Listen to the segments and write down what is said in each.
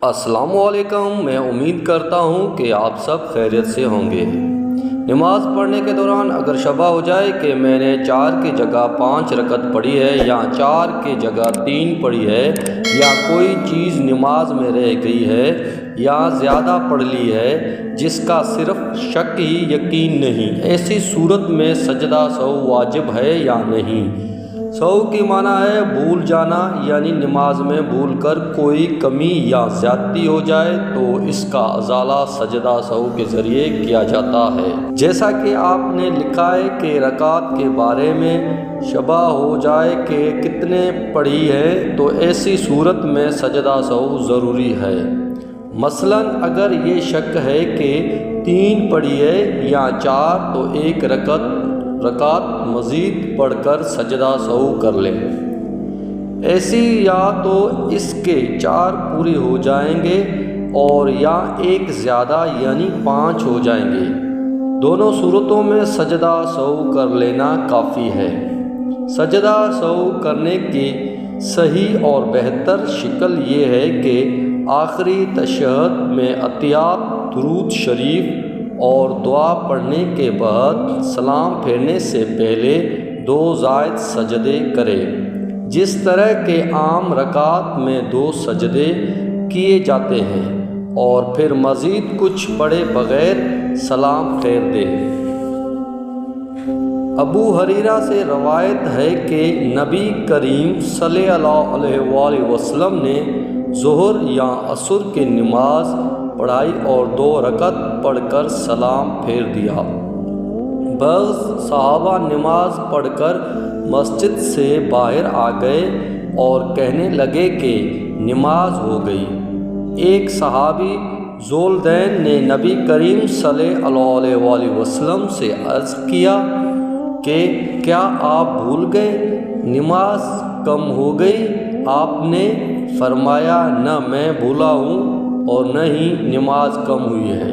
السلام علیکم، میں امید کرتا ہوں کہ آپ سب خیریت سے ہوں گے۔ نماز پڑھنے کے دوران اگر شبہ ہو جائے کہ میں نے 4 کی جگہ 5 رکعت پڑھی ہے یا 4 کی جگہ 3 پڑھی ہے یا کوئی چیز نماز میں رہ گئی ہے یا زیادہ پڑھ لی ہے جس کا صرف شک ہی یقین نہیں، ایسی صورت میں سجدہ سہو واجب ہے یا نہیں۔ سہو کی معنی ہے بھول جانا، یعنی نماز میں بھول کر کوئی کمی یا زیادتی ہو جائے تو اس کا ازالہ سجدہ سہو کے ذریعے کیا جاتا ہے۔ جیسا کہ آپ نے لکھا ہے کہ رکعت کے بارے میں شبہ ہو جائے کہ کتنے پڑھی ہے تو ایسی صورت میں سجدہ سہو ضروری ہے۔ مثلاً اگر یہ شک ہے کہ 3 پڑھی ہے یا 4 تو ایک رکعت مزید پڑھ کر سجدہ سہو کر لیں۔ ایسی یا تو اس کے 4 پوری ہو جائیں گے اور یا ایک زیادہ یعنی 5 ہو جائیں گے۔ دونوں صورتوں میں سجدہ سہو کر لینا کافی ہے۔ سجدہ سہو کرنے کی صحیح اور بہتر شکل یہ ہے کہ آخری تشہد میں اتحیات، درود شریف اور دعا پڑھنے کے بعد سلام پھیرنے سے پہلے 2 زائد سجدے کرے، جس طرح کے عام رکعت میں 2 سجدے کیے جاتے ہیں، اور پھر مزید کچھ پڑھے بغیر سلام پھیر دے۔ ابو ہریرہ سے روایت ہے کہ نبی کریم صلی اللہ علیہ وآلہ وسلم نے ظہر یا عصر کی نماز پڑھائی اور 2 رکعت پڑھ کر سلام پھیر دیا۔ بعض صحابہ نماز پڑھ کر مسجد سے باہر آ گئے اور کہنے لگے کہ نماز ہو گئی۔ ایک صحابی ذوالدین نے نبی کریم صلی اللہ علیہ وآلہ وسلم سے عرض کیا کہ کیا آپ بھول گئے، نماز کم ہو گئی؟ آپ نے فرمایا نہ میں بھولا ہوں اور نہ ہی نماز کم ہوئی ہے۔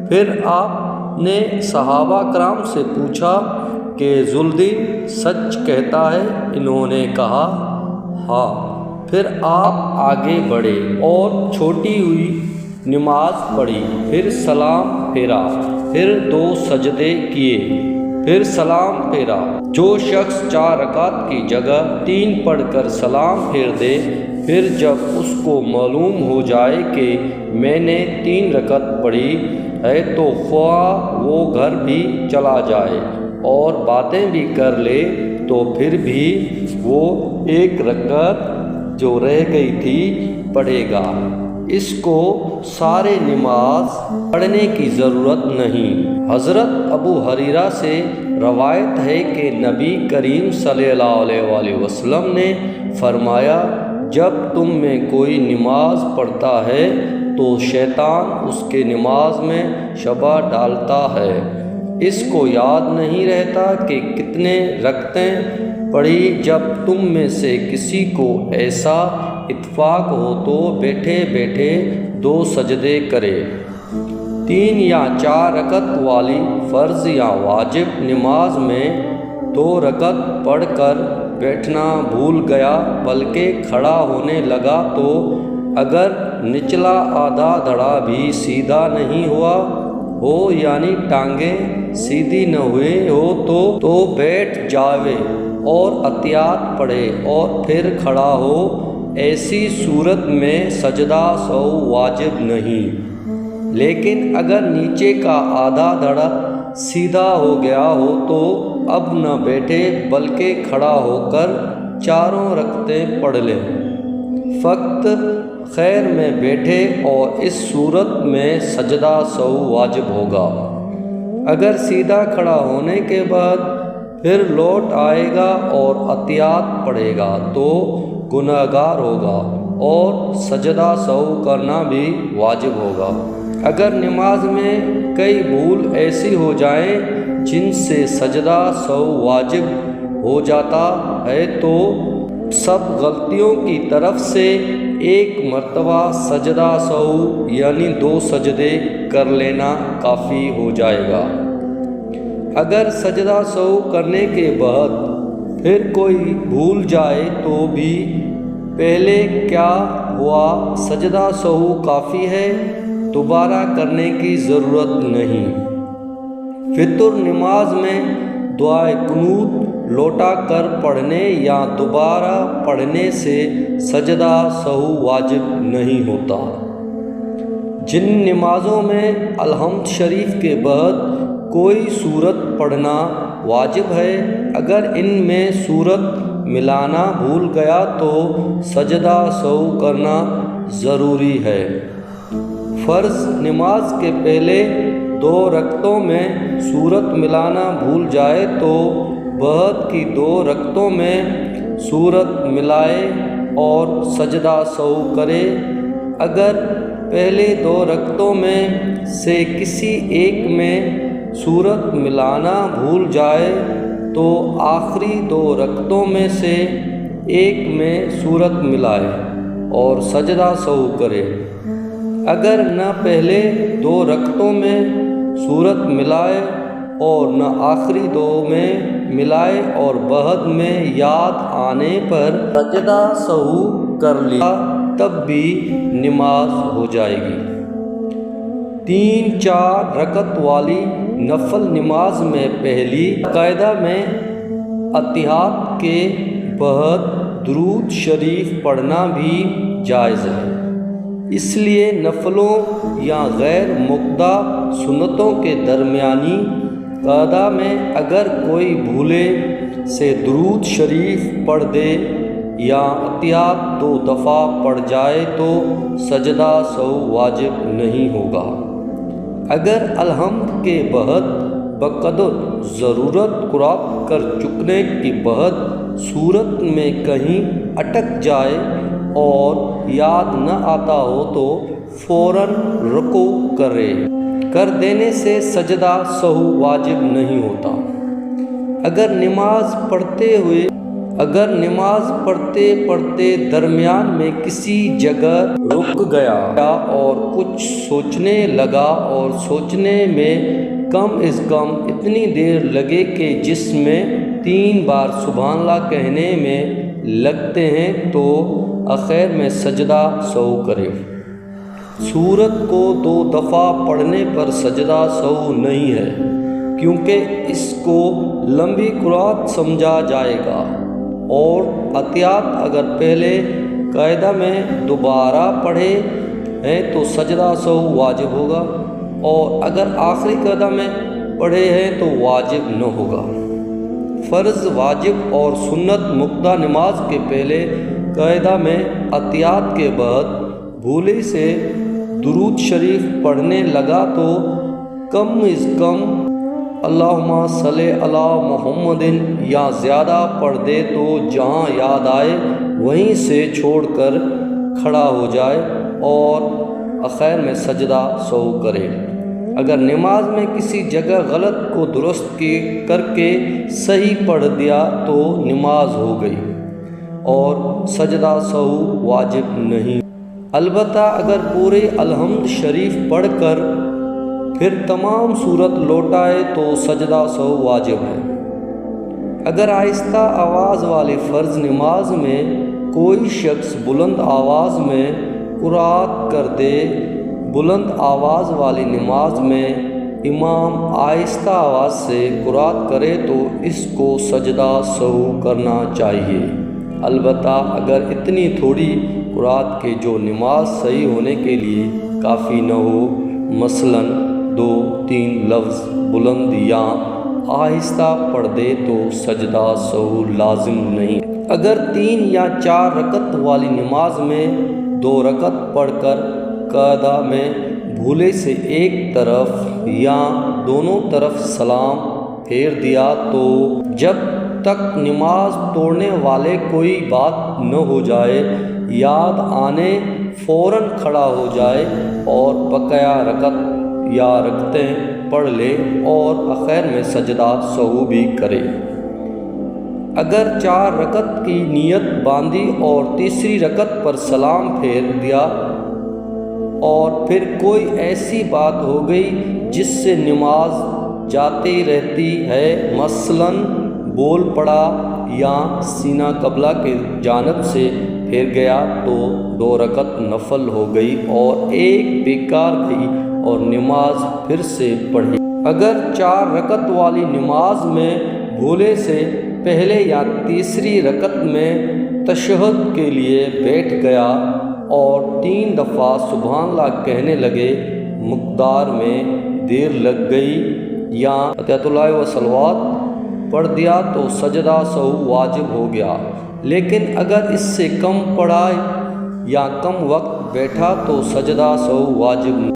پھر آپ نے صحابہ کرام سے پوچھا کہ ذوالدین سچ کہتا ہے؟ انہوں نے کہا ہاں۔ پھر آپ آگے بڑھے اور چھوٹی ہوئی نماز پڑھی، پھر سلام پھیرا، پھر 2 سجدے کیے، پھر سلام پھیرا۔ جو شخص 4 رکعت کی جگہ 3 پڑھ کر سلام پھیر دے، پھر جب اس کو معلوم ہو جائے کہ میں نے 3 رکعت پڑھی ہے تو خواہ وہ گھر بھی چلا جائے اور باتیں بھی کر لے تو پھر بھی وہ 1 رکعت جو رہ گئی تھی پڑھے گا۔ اس کو سارے نماز پڑھنے کی ضرورت نہیں۔ حضرت ابو ہریرہ سے روایت ہے کہ نبی کریم صلی اللہ علیہ وآلہ وسلم نے فرمایا جب تم میں کوئی نماز پڑھتا ہے تو شیطان اس کے نماز میں شبہ ڈالتا ہے، اس کو یاد نہیں رہتا کہ کتنے رکعتیں پڑھی۔ جب تم میں سے کسی کو ایسا اتفاق ہو تو بیٹھے بیٹھے 2 سجدے کرے۔ 3 یا 4 رکعت والی فرض یا واجب نماز میں 2 رکعت پڑھ کر بیٹھنا بھول گیا بلکہ کھڑا ہونے لگا تو اگر نچلا آدھا دھڑا بھی سیدھا نہیں ہوا ہو یعنی ٹانگیں سیدھی نہ ہوئے ہو تو بیٹھ جاوے اور اتحیات پڑھے اور پھر کھڑا ہو۔ ایسی صورت میں سجدہ سہو واجب نہیں، لیکن اگر نیچے کا آدھا دھڑا سیدھا ہو گیا ہو تو اب نہ بیٹھے بلکہ کھڑا ہو کر 4 رکعتیں پڑھ لے۔ فقط خیر میں بیٹھے اور اس صورت میں سجدہ سہو واجب ہوگا۔ اگر سیدھا کھڑا ہونے کے بعد پھر لوٹ آئے گا اور اتحیات پڑھے گا تو گنہگار ہوگا اور سجدہ سہو کرنا بھی واجب ہوگا۔ اگر نماز میں کئی بھول ایسی ہو جائیں جن سے سجدہ سہو واجب ہو جاتا ہے تو سب غلطیوں کی طرف سے 1 مرتبہ سجدہ سہو یعنی 2 سجدے کر لینا کافی ہو جائے گا۔ اگر سجدہ سہو کرنے کے بعد پھر کوئی بھول جائے تو بھی پہلے کیا ہوا سجدہ سہو کافی ہے، دوبارہ کرنے کی ضرورت نہیں۔ فطر نماز میں دعائے قنوت لوٹا کر پڑھنے یا دوبارہ پڑھنے سے سجدہ سہو واجب نہیں ہوتا۔ جن نمازوں میں الحمد شریف کے بعد کوئی سورت پڑھنا واجب ہے، اگر ان میں سورت ملانا بھول گیا تو سجدہ سہو کرنا ضروری ہے۔ فرض نماز کے پہلے 2 رکعتوں میں سورت ملانا بھول جائے تو بعد کی 2 رکعتوں میں سورت ملائے اور سجدہ سہو کرے۔ اگر پہلے 2 رکعتوں میں سے کسی ایک میں سورت ملانا بھول جائے تو آخری 2 رکعتوں میں سے ایک میں سورت ملائے اور سجدہ سہو کرے۔ اگر نہ پہلے 2 رکعتوں میں سورت ملائے اور نہ آخری 2 میں ملائے اور بعد میں یاد آنے پر سجدہ سہو کر لیا تب بھی نماز ہو جائے گی۔ 3-4 رکعت والی نفل نماز میں پہلی قاعدہ میں اتحیات کے بعد درود شریف پڑھنا بھی جائز ہے۔ اس لیے نفلوں یا غیر مقطع سنتوں کے درمیانی قاعدہ میں اگر کوئی بھولے سے درود شریف پڑھ دے یا اتحیات 2 دفعہ پڑھ جائے تو سجدہ سہو واجب نہیں ہوگا۔ اگر الحمد کے بعد بقدر ضرورت قرات کر چکنے کے بعد سورت میں کہیں اٹک جائے اور یاد نہ آتا ہو تو فوراً رکوع کر دینے سے سجدہ سہو واجب نہیں ہوتا۔ اگر نماز پڑھتے درمیان میں کسی جگہ رک گیا اور کچھ سوچنے لگا اور سوچنے میں کم از کم اتنی دیر لگے کہ جس میں 3 بار سبحان اللہ کہنے میں لگتے ہیں تو آخر میں سجدہ سہو کرے۔ سورت کو 2 دفعہ پڑھنے پر سجدہ سہو نہیں ہے کیونکہ اس کو لمبی قرات سمجھا جائے گا، اور اتحیات اگر پہلے قاعدہ میں دوبارہ پڑھے ہیں تو سجدہ سہو واجب ہوگا، اور اگر آخری قاعدہ میں پڑھے ہیں تو واجب نہ ہوگا۔ فرض، واجب اور سنت مقطع نماز کے پہلے قاعدہ میں اتحیات کے بعد بھولے سے درود شریف پڑھنے لگا تو کم از کم اللہم صلی علی محمد یا زیادہ پڑھ دے تو جہاں یاد آئے وہیں سے چھوڑ کر کھڑا ہو جائے اور آخر میں سجدہ سہو کرے۔ اگر نماز میں کسی جگہ غلط کو درست کر کے صحیح پڑھ دیا تو نماز ہو گئی اور سجدہ سہو واجب نہیں۔ البتہ اگر پورے الحمد شریف پڑھ کر پھر تمام سورت لوٹائے تو سجدہ سہو واجب ہے۔ اگر آہستہ آواز والی فرض نماز میں کوئی شخص بلند آواز میں قرات کر دے، بلند آواز والی نماز میں امام آہستہ آواز سے قرات کرے تو اس کو سجدہ سہو کرنا چاہیے۔ البتہ اگر اتنی تھوڑی قرات کے جو نماز صحیح ہونے کے لیے کافی نہ ہو، مثلاً 2-3 لفظ بلند یا آہستہ پڑھ دے تو سجدہ سہو لازم نہیں۔ اگر 3 یا 4 رکعت والی نماز میں 2 رکعت پڑھ کر قاعدہ میں بھولے سے ایک طرف یا دونوں طرف سلام پھیر دیا تو جب تک نماز توڑنے والے کوئی بات نہ ہو جائے، یاد آنے فوراً کھڑا ہو جائے اور بقیہ رکعت یا رکعتیں پڑھ لے اور آخر میں سجدہ سہو بھی کرے۔ اگر 4 رکعت کی نیت باندھی اور تیسری رکعت پر سلام پھیر دیا اور پھر کوئی ایسی بات ہو گئی جس سے نماز جاتی رہتی ہے، مثلاً بول پڑا یا سینہ قبلہ کی جانب سے پھر گیا تو 2 رکعت نفل ہو گئی اور ایک بیکار گئی اور نماز پھر سے پڑھی۔ اگر 4 رکعت والی نماز میں بھولے سے پہلے یا تیسری رکعت میں تشہد کے لیے بیٹھ گیا اور 3 دفعہ سبحان اللہ کہنے لگے، مقدار میں دیر لگ گئی یا اتحیۃ اللہ و صلوات پڑھ دیا تو سجدہ سہو واجب ہو گیا، لیکن اگر اس سے کم پڑھا یا کم وقت بیٹھا تو سجدہ سہو واجب نہیں۔